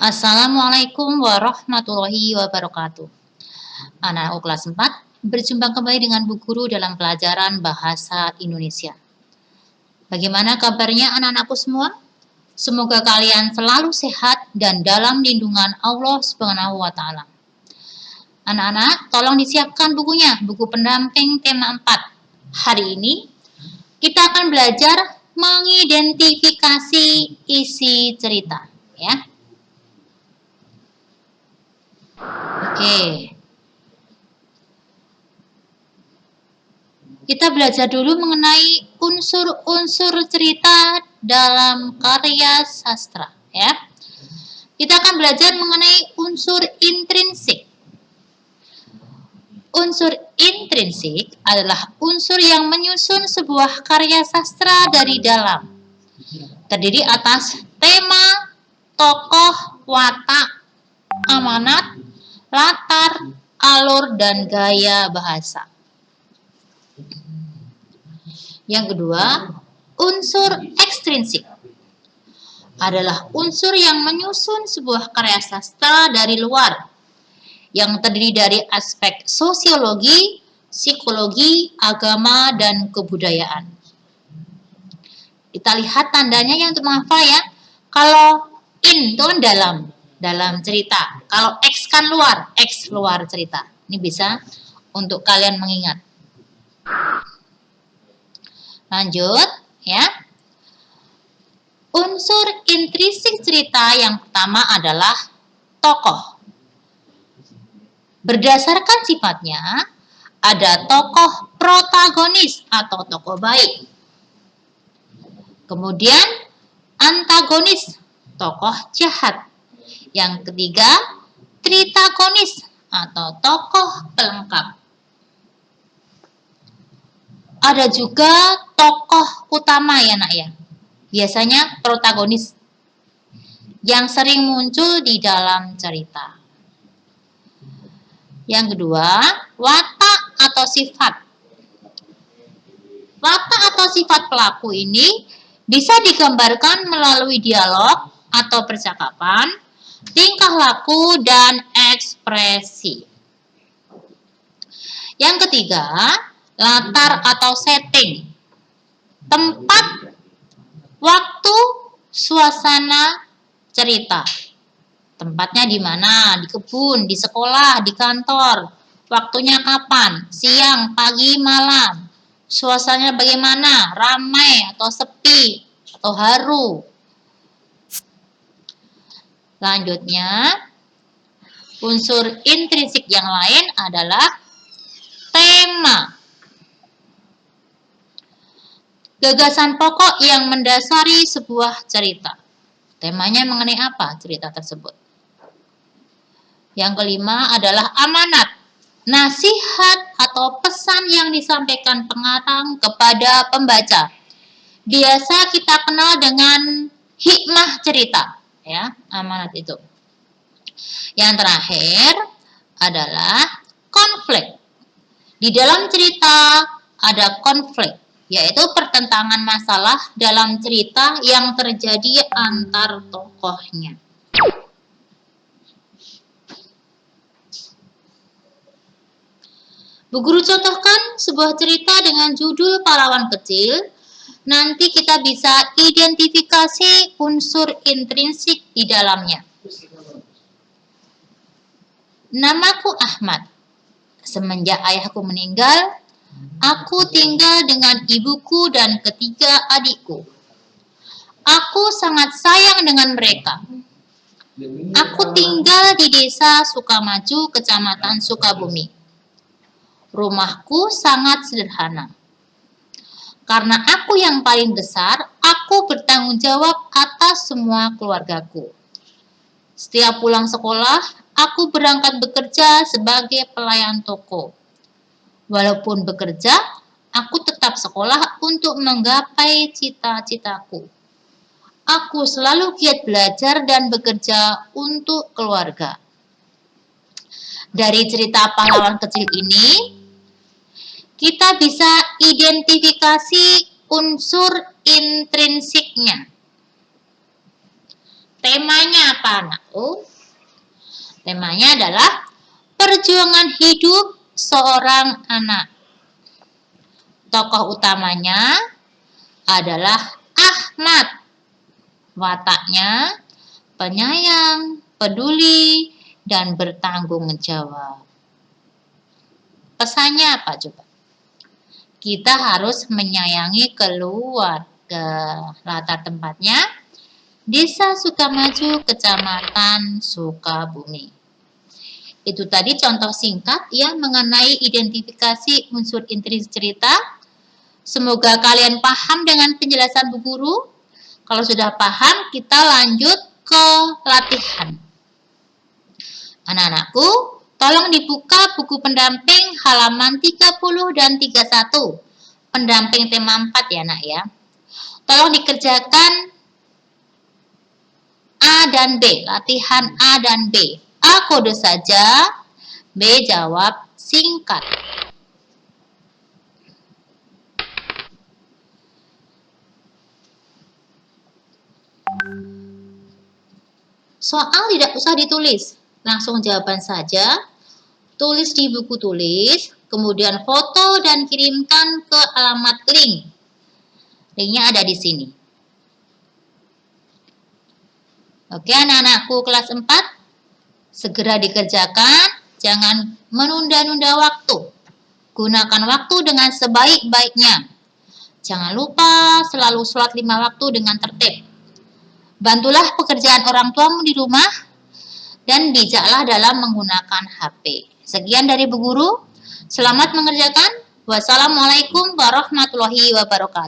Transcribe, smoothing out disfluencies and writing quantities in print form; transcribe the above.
Assalamualaikum warahmatullahi wabarakatuh. Anak-anakku kelas 4, berjumpa kembali dengan Bu Guru dalam pelajaran Bahasa Indonesia. Bagaimana kabarnya anak-anakku semua? Semoga kalian selalu sehat dan dalam lindungan Allah Subhanahu wa taala. Anak-anak, tolong disiapkan bukunya, buku pendamping tema 4. Hari ini kita akan belajar mengidentifikasi isi cerita, ya. Oke. Kita belajar dulu mengenai unsur-unsur cerita dalam karya sastra, ya. Kita akan belajar mengenai unsur intrinsik. Unsur intrinsik adalah unsur yang menyusun sebuah karya sastra dari dalam. Terdiri atas tema, tokoh, watak, amanat, latar, alur, dan gaya bahasa. Yang kedua, unsur ekstrinsik adalah unsur yang menyusun sebuah karya sastra dari luar, yang terdiri dari aspek sosiologi, psikologi, agama, dan kebudayaan. Kita lihat tandanya yang untuk menghafal ya. Kalau in itu kan dalam cerita. Kalau X kan luar, X luar cerita. Ini bisa untuk kalian mengingat. Lanjut, ya. Unsur intrinsik cerita yang pertama adalah tokoh. Berdasarkan sifatnya, ada tokoh protagonis atau tokoh baik. Kemudian, antagonis, tokoh jahat. Yang ketiga, tritagonis atau tokoh pelengkap. Ada juga tokoh utama ya nak ya. Biasanya protagonis yang sering muncul di dalam cerita. Yang kedua, watak atau sifat. Watak atau sifat pelaku ini bisa digambarkan melalui dialog atau percakapan, tingkah laku, dan ekspresi. Yang ketiga, latar atau setting. Tempat, waktu, suasana cerita. Tempatnya di mana? Di kebun, di sekolah, di kantor. Waktunya kapan? Siang, pagi, malam. Suasananya bagaimana? Ramai atau sepi atau haru. Selanjutnya, unsur intrinsik yang lain adalah tema. Gagasan pokok yang mendasari sebuah cerita. Temanya mengenai apa cerita tersebut? Yang kelima adalah amanat. Nasihat atau pesan yang disampaikan pengarang kepada pembaca. Biasa kita kenal dengan hikmah cerita, ya, amanat itu. Yang terakhir adalah konflik. Di dalam cerita ada konflik, yaitu pertentangan masalah dalam cerita yang terjadi antar tokohnya. Bu Guru contohkan sebuah cerita dengan judul Pahlawan Kecil. Nanti kita bisa identifikasi unsur intrinsik di dalamnya. Namaku Ahmad. Semenjak ayahku meninggal, aku tinggal dengan ibuku dan ketiga adikku. Aku sangat sayang dengan mereka. Aku tinggal di desa Sukamaju, Kecamatan Sukabumi. Rumahku sangat sederhana. Karena aku yang paling besar, aku bertanggung jawab atas semua keluargaku. Setiap pulang sekolah, aku berangkat bekerja sebagai pelayan toko. Walaupun bekerja, aku tetap sekolah untuk menggapai cita-citaku. Aku selalu giat belajar dan bekerja untuk keluarga. Dari cerita pahlawan kecil ini, kita bisa identifikasi unsur intrinsiknya. Temanya apa, anakku? Temanya adalah perjuangan hidup seorang anak. Tokoh utamanya adalah Ahmad. Wataknya penyayang, peduli, dan bertanggung jawab. Pesannya apa coba? Kita harus menyayangi keluarga. Latar tempatnya Desa Sukamaju, Kecamatan Sukabumi. Itu tadi contoh singkat ya mengenai identifikasi unsur inti cerita. Semoga kalian paham dengan penjelasan Bu Guru. Kalau sudah paham, kita lanjut ke latihan. Anak-anakku, tolong dibuka buku pendamping halaman 30 dan 31. Pendamping tema 4 ya, Nak ya. Tolong dikerjakan A dan B, latihan A dan B. A kode saja, B jawab singkat. Soal tidak usah ditulis, langsung jawaban saja. Tulis di buku tulis, kemudian foto dan kirimkan ke alamat link. Linknya ada di sini. Oke, anak-anakku kelas 4, segera dikerjakan, jangan menunda-nunda waktu. Gunakan waktu dengan sebaik-baiknya. Jangan lupa selalu sholat 5 waktu dengan tertib. Bantulah pekerjaan orang tuamu di rumah dan bijaklah dalam menggunakan HP. Sekian dari Bu Guru. Selamat mengerjakan. Wassalamualaikum warahmatullahi wabarakatuh.